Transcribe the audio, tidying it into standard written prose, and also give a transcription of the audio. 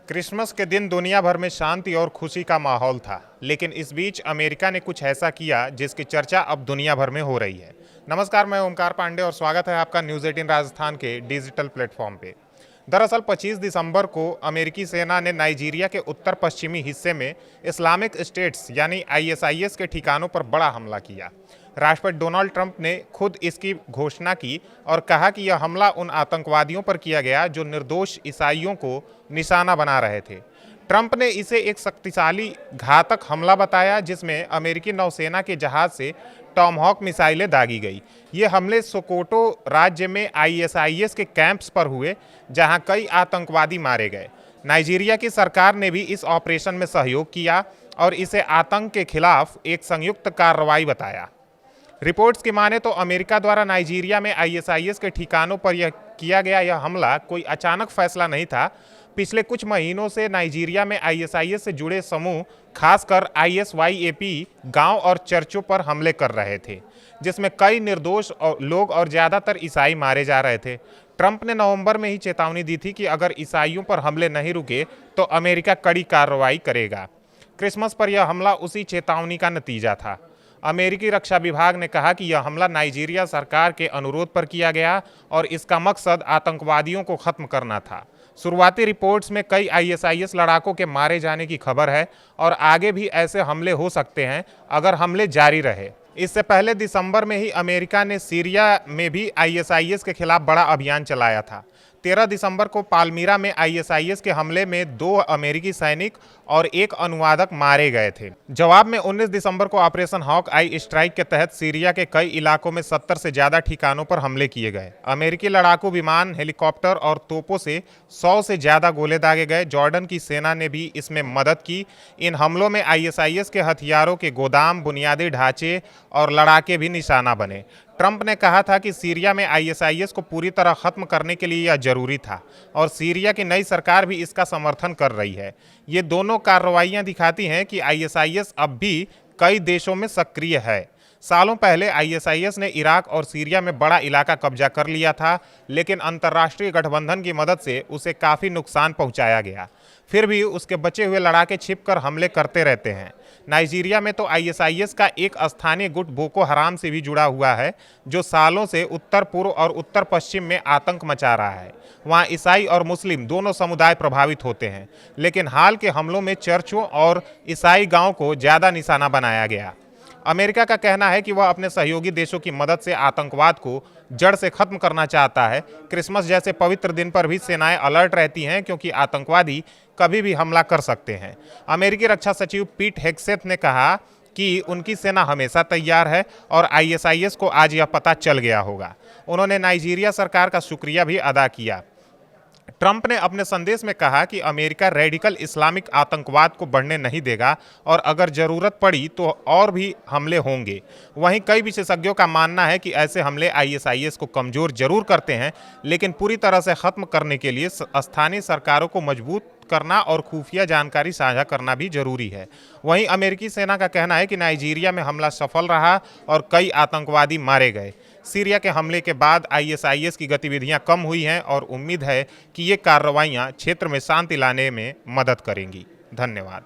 Christmas के दिन दुनिया भर में शांति और खुशी का माहौल था, लेकिन इस बीच अमेरिका ने कुछ ऐसा किया जिसकी चर्चा अब दुनिया भर में हो रही है। नमस्कार, मैं ओमकार पांडे और स्वागत है आपका न्यूज़ 18 राजस्थान के डिजिटल प्लेटफॉर्म पे। दरअसल 25 दिसंबर को अमेरिकी सेना ने नाइजीरिया के उत्तर पश्चिमी हिस्से में इस्लामिक स्टेट्स यानी आईएसआईएस के ठिकानों पर बड़ा हमला किया। राष्ट्रपति डोनाल्ड ट्रंप ने खुद इसकी घोषणा की और कहा कि यह हमला उन आतंकवादियों पर किया गया जो निर्दोष ईसाइयों को निशाना बना रहे थे। ट्रंप ने इसे एक शक्तिशाली घातक हमला बताया जिसमें अमेरिकी नौसेना के जहाज से टॉमहॉक मिसाइलें दागी गई। ये हमले सोकोटो राज्य में आईएसआईएस के कैंप्स पर हुए जहां कई आतंकवादी मारे गए। नाइजीरिया की सरकार ने भी इस ऑपरेशन में सहयोग किया और इसे आतंक के खिलाफ एक संयुक्त कार्रवाई बताया। रिपोर्ट्स की माने तो अमेरिका द्वारा नाइजीरिया में आईएसआईएस के ठिकानों पर किया गया यह हमला कोई अचानक फैसला नहीं था। पिछले कुछ महीनों से नाइजीरिया में आईएसआईएस से जुड़े समूह खासकर आईएसवाईएपी गांव और चर्चों पर हमले कर रहे थे, जिसमें कई निर्दोष लोग और ज़्यादातर ईसाई मारे जा रहे थे। ट्रंप ने नवंबर में ही चेतावनी दी थी कि अगर ईसाइयों पर हमले नहीं रुके तो अमेरिका कड़ी कार्रवाई करेगा। क्रिसमस पर यह हमला उसी चेतावनी का नतीजा था। अमेरिकी रक्षा विभाग ने कहा कि यह हमला नाइजीरिया सरकार के अनुरोध पर किया गया और इसका मकसद आतंकवादियों को खत्म करना था। शुरुआती रिपोर्ट्स में कई आईएसआईएस लड़ाकों के मारे जाने की खबर है और आगे भी ऐसे हमले हो सकते हैं अगर हमले जारी रहे। इससे पहले दिसंबर में ही अमेरिका ने सीरिया में भी आईएसआईएस के खिलाफ बड़ा अभियान चलाया था। 13 दिसंबर को पालमीरा में आईएसआईएस के हमले में 2 अमेरिकी सैनिक और 1 अनुवादक मारे गए थे। जवाब में 19 दिसंबर को ऑपरेशन हॉक आई स्ट्राइक के तहत सीरिया के कई इलाकों में 70 से ज़्यादा ठिकानों पर हमले किए गए। अमेरिकी लड़ाकू विमान, हेलीकॉप्टर और तोपों से 100 से ज़्यादा गोले दागे गए। जॉर्डन की सेना ने भी इसमें मदद की। इन हमलों में आईएसआईएस के हथियारों के गोदाम, बुनियादी ढांचे और लड़ाके भी निशाना बने। ट्रंप ने कहा था कि सीरिया में आईएसआईएस को पूरी तरह खत्म करने के लिए यह जरूरी था और सीरिया की नई सरकार भी इसका समर्थन कर रही है। ये दोनों कार्रवाइयां दिखाती हैं कि आईएसआईएस अब भी कई देशों में सक्रिय है। सालों पहले आईएसआईएस ने इराक और सीरिया में बड़ा इलाका कब्जा कर लिया था, लेकिन अंतर्राष्ट्रीय गठबंधन की मदद से उसे काफ़ी नुकसान पहुंचाया गया। फिर भी उसके बचे हुए लड़ाके छिपकर हमले करते रहते हैं। नाइजीरिया में तो आईएसआईएस का एक स्थानीय गुट बोको हराम से भी जुड़ा हुआ है, जो सालों से उत्तर पूर्व और उत्तर पश्चिम में आतंक मचा रहा है। वहाँ ईसाई और मुस्लिम दोनों समुदाय प्रभावित होते हैं, लेकिन हाल के हमलों में चर्चों और ईसाई गांव को ज़्यादा निशाना बनाया गया। अमेरिका का कहना है कि वह अपने सहयोगी देशों की मदद से आतंकवाद को जड़ से खत्म करना चाहता है। क्रिसमस जैसे पवित्र दिन पर भी सेनाएं अलर्ट रहती हैं क्योंकि आतंकवादी कभी भी हमला कर सकते हैं। अमेरिकी रक्षा सचिव पीट हेग्सेथ ने कहा कि उनकी सेना हमेशा तैयार है और आईएसआईएस को आज यह पता चल गया होगा। उन्होंने नाइजीरिया सरकार का शुक्रिया भी अदा किया। ट्रंप ने अपने संदेश में कहा कि अमेरिका रेडिकल इस्लामिक आतंकवाद को बढ़ने नहीं देगा और अगर जरूरत पड़ी तो और भी हमले होंगे। वहीं कई विशेषज्ञों का मानना है कि ऐसे हमले आईएसआईएस को कमजोर जरूर करते हैं, लेकिन पूरी तरह से खत्म करने के लिए स्थानीय सरकारों को मजबूत करना और खुफिया जानकारी साझा करना भी जरूरी है। वहीं अमेरिकी सेना का कहना है कि नाइजीरिया में हमला सफल रहा और कई आतंकवादी मारे गए। सीरिया के हमले के बाद आईएसआईएस की गतिविधियां कम हुई हैं और उम्मीद है कि ये कार्रवाइयां क्षेत्र में शांति लाने में मदद करेंगी। धन्यवाद।